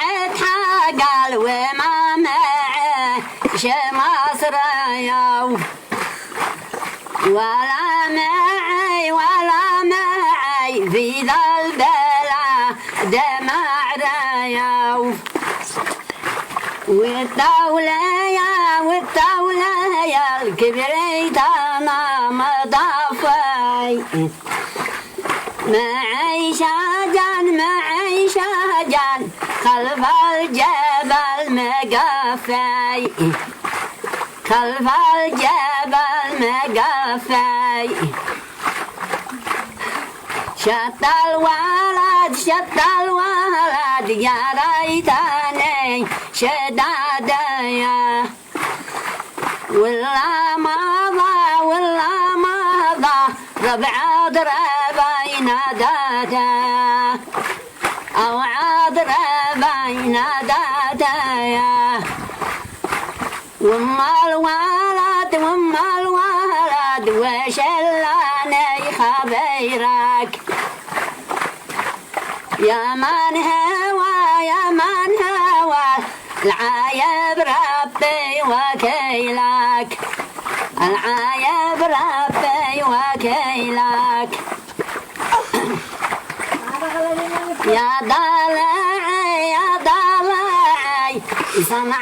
والعتحقل وما معه شماس رايو ولا معي في ذا البلا دمع رايو والدولة يا الكبريت أنا مضافي معي شجن خلف الجبل مقفي خلف الجبل مقفي شط الولد يا ريتني شداديا ولا مضى ربع ضربين دادا أو عضربين دادا وام الولد وشلاني خبيرك يا من هوى العايب ربي وكيلك العايب ربي وكيلك يا ضلعي سمع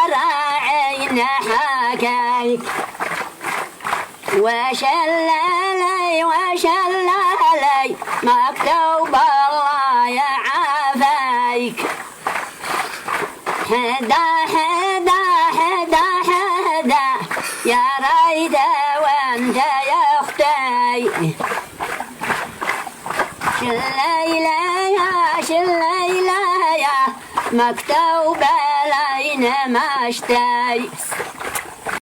راعي نحكي وشلالي مكتوب الله يعافيك حدا يا ريت وانت يا اختي شليلة يا مكتوب لين ما اشتي